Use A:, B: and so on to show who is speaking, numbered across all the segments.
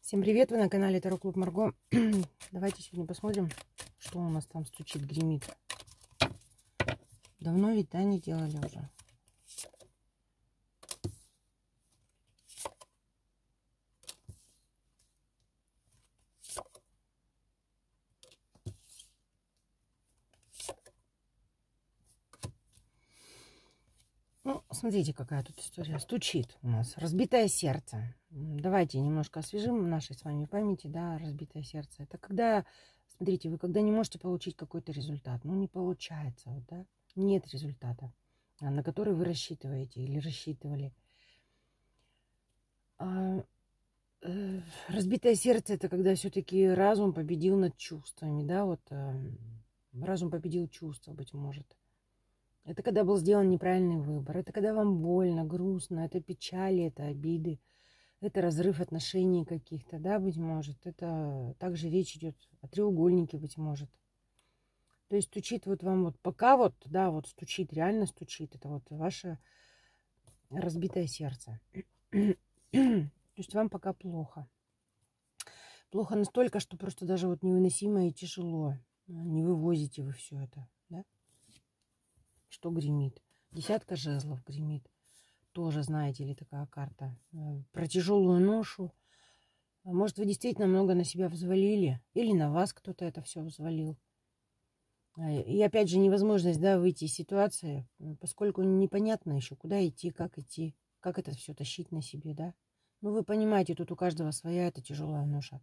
A: Всем привет, вы на канале Таро Клуб Марго. Давайте сегодня посмотрим, что у нас там стучит, гремит. Давно ведь, да, не делали уже. Ну, смотрите, какая тут история. Стучит у нас разбитое сердце. Давайте немножко освежим нашей с вами памяти, да, разбитое сердце. Это когда, смотрите, вы когда не можете получить какой-то результат, ну, не получается, вот, да, нет результата, на который вы рассчитываете или рассчитывали. Разбитое сердце — это когда все-таки разум победил над чувствами, да, вот разум победил чувства, быть может. Это когда был сделан неправильный выбор, это когда вам больно, грустно, это печали, это обиды, это разрыв отношений каких-то, да, быть может. Это также речь идет о треугольнике, быть может. То есть стучит вот вам вот пока вот, да, вот стучит, реально стучит, это вот ваше разбитое сердце. То есть вам пока плохо. Плохо настолько, что просто даже вот невыносимо и тяжело. Не вывозите вы все это, да? Что гремит? Десятка жезлов гремит. Тоже, знаете ли, такая карта. Про тяжелую ношу. Может, вы действительно много на себя взвалили. Или на вас кто-то это все взвалил. И опять же, невозможность, да, выйти из ситуации, поскольку непонятно еще, куда идти, как это все тащить на себе, да. Ну, вы понимаете, тут у каждого своя эта тяжелая ноша.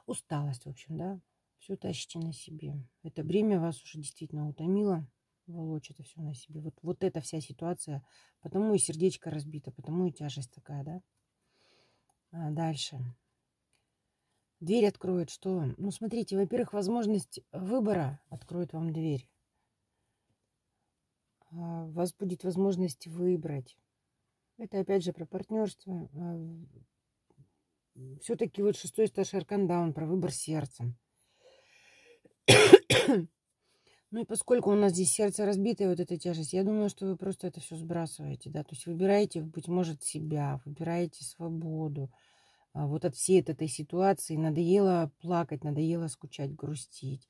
A: Усталость, в общем, да. Все тащите на себе. Это бремя вас уже действительно утомило. Волочь это все на себе. Вот эта вся ситуация. Потому и сердечко разбито, потому и тяжесть такая, да. Дальше. Дверь откроет что? Ну, смотрите, во-первых, возможность выбора откроет вам дверь. У вас будет возможность выбрать. Это опять же про партнерство. Все-таки вот шестой старший аркан, да, он про выбор сердцем. Ну и поскольку у нас здесь сердце разбитое, вот эта тяжесть, я думаю, что вы просто это все сбрасываете, да, то есть выбираете, быть может, себя, выбираете свободу. Вот от всей этой ситуации надоело плакать, надоело скучать, грустить.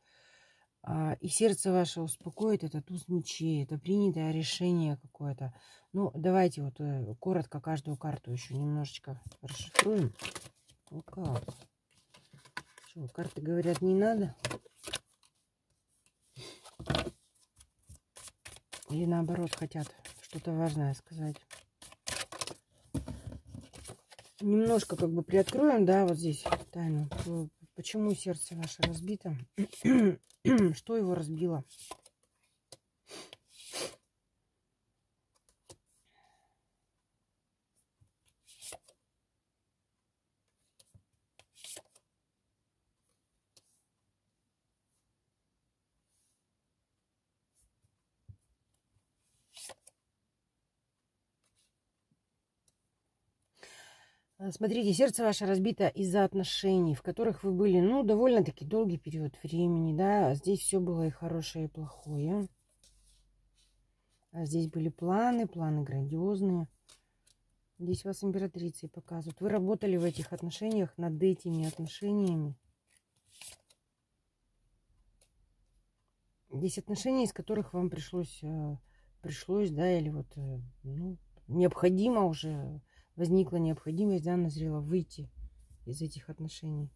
A: И сердце ваше успокоит, это туз мечей, это принятое решение какое-то. Ну, давайте вот коротко каждую карту еще немножечко расшифруем. Ну как? Что, карты говорят, не надо? Или наоборот хотят что-то важное сказать. Немножко как бы приоткроем, да, вот здесь тайну. Почему сердце ваше разбито? Что его разбило? Смотрите, сердце ваше разбито из-за отношений, в которых вы были, ну, довольно-таки долгий период времени, да. Здесь все было и хорошее, и плохое. Здесь были планы грандиозные. Здесь вас императрицей показывают. Вы работали в этих отношениях, над этими отношениями. Здесь отношения, из которых вам пришлось, да, или вот, ну, необходимо уже... Возникла необходимость, да, назрела выйти из этих отношений.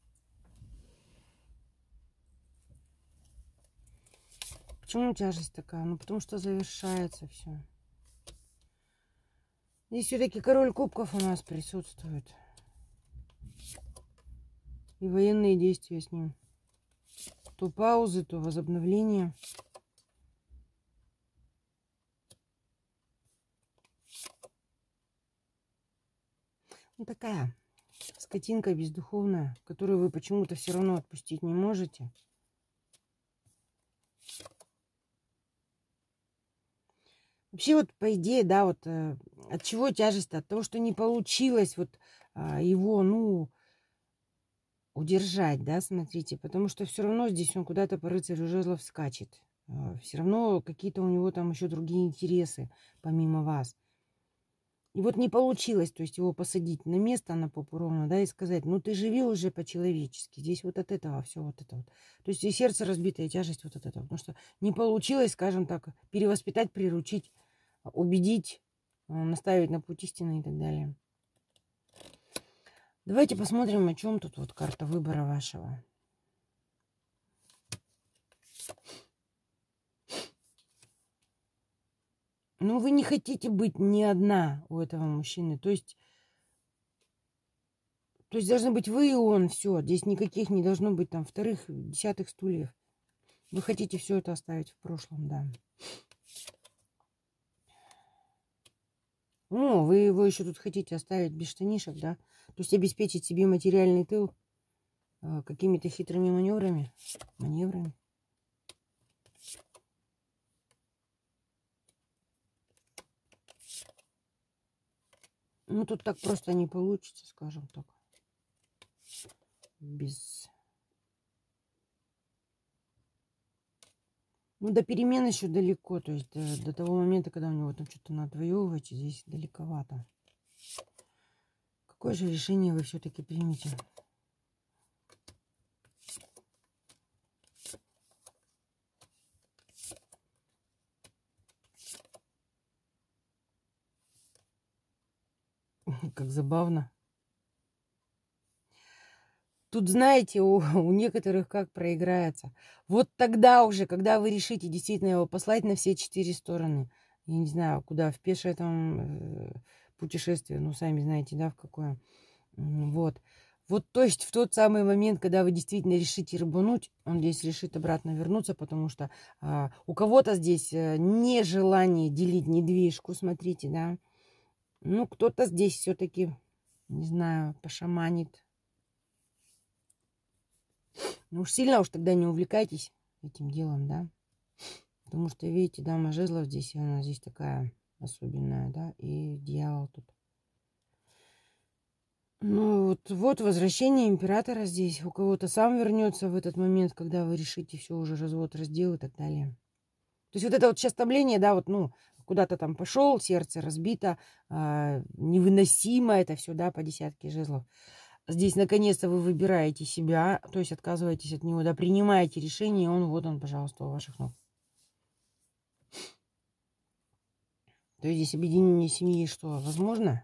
A: Почему тяжесть такая? Ну, потому что завершается все. Здесь все-таки король кубков у нас присутствует. И военные действия с ним. То паузы, то возобновление. Ну, такая скотинка бездуховная, которую вы почему-то все равно отпустить не можете. Вообще вот по идее, да, вот от чего тяжесть? От того, что не получилось вот его, ну, удержать, да, смотрите. Потому что все равно здесь он куда-то по рыцарю жезлов скачет. Все равно какие-то у него там еще другие интересы, помимо вас. И вот не получилось, то есть его посадить на место, на попу ровно, да, и сказать, ну ты живи уже по-человечески, здесь вот от этого все вот это вот. То есть и сердце разбитое, и тяжесть вот от этого. Потому что не получилось, скажем так, перевоспитать, приручить, убедить, наставить на путь истины и так далее. Давайте посмотрим, о чем тут вот карта выбора вашего. Ну, вы не хотите быть ни одна у этого мужчины. То есть должны быть вы и он, все. Здесь никаких не должно быть там вторых, десятых стульев. Вы хотите все это оставить в прошлом, да. Ну, вы его еще тут хотите оставить без штанишек, да? То есть обеспечить себе материальный тыл какими-то хитрыми маневрами. Ну, тут так просто не получится, скажем так. Без... Ну, до перемен еще далеко. То есть до того момента, когда у него там что-то надо отвоевывать, здесь далековато. Какое же решение вы все-таки примете? Как забавно. Тут, знаете, у некоторых как проиграется. Вот тогда уже, когда вы решите действительно его послать на все 4 стороны, я не знаю, куда, в пешее там путешествие, ну, сами знаете, да, в какое. Вот. Вот, то есть в тот самый момент, когда вы действительно решите рыбануть, он здесь решит обратно вернуться, потому что у кого-то здесь нежелание делить недвижку, смотрите, да. Ну, кто-то здесь все-таки, не знаю, пошаманит. Ну уж сильно уж тогда не увлекайтесь этим делом, да. Потому что, видите, дама жезлов здесь, она здесь такая особенная, да, и дьявол тут. Ну вот возвращение императора здесь. У кого-то сам вернется в этот момент, когда вы решите все уже развод, раздел и так далее. То есть вот это вот сейчас томление, да, вот, ну, куда-то там пошел, сердце разбито, невыносимо это все, да, по десятке жезлов. Здесь, наконец-то, вы выбираете себя, то есть отказываетесь от него, да, принимаете решение, и он, вот он, пожалуйста, у ваших ног. То есть здесь объединение семьи что, возможно?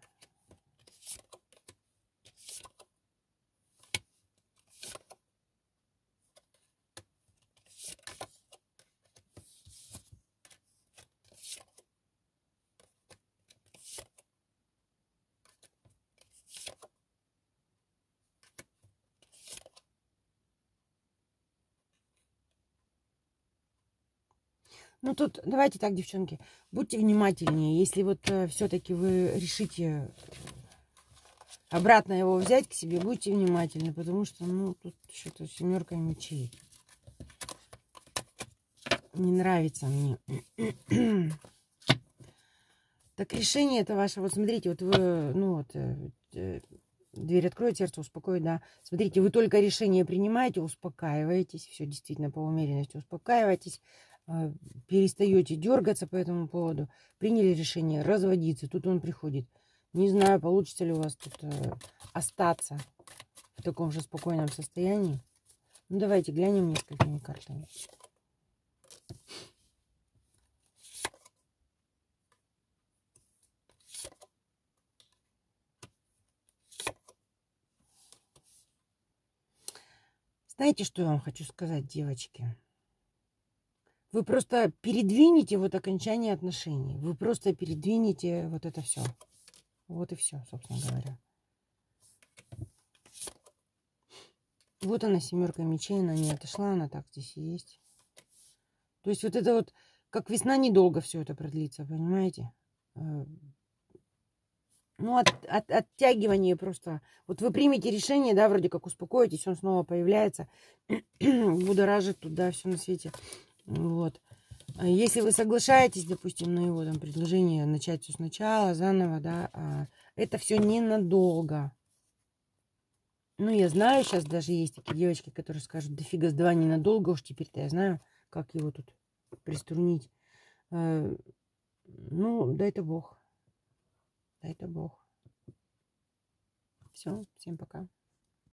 A: Ну, тут давайте так, девчонки, будьте внимательнее. Если вот все-таки вы решите обратно его взять к себе, будьте внимательны, потому что, ну, тут что-то 7 мечей. Не нравится мне. Так решение это ваше, вот смотрите, вот вы, ну, вот, дверь откроет, сердце успокоит, да. Смотрите, вы только решение принимаете, успокаиваетесь, все действительно по умеренности успокаиваетесь, перестаете дергаться по этому поводу, приняли решение разводиться, тут он приходит. Не знаю, получится ли у вас тут остаться в таком же спокойном состоянии. Ну, давайте глянем несколькими картами. Знаете, что я вам хочу сказать, девочки? Вы просто передвинете вот окончание отношений. Вы просто передвинете вот это все. Вот и все, собственно говоря. Вот она, 7 мечей, она не отошла, она так здесь и есть. То есть вот это вот, как весна, недолго все это продлится, понимаете? Ну, оттягивание просто. Вот вы примете решение, да, вроде как успокоитесь, он снова появляется, будоражит туда все на свете. Вот. Если вы соглашаетесь, допустим, на его там предложение начать все сначала, заново, да, это все ненадолго. Ну, я знаю, сейчас даже есть такие девочки, которые скажут, да фига с два ненадолго, уж теперь-то я знаю, как его тут приструнить. Ну, дай-то Бог. Дай-то Бог. Все, всем пока.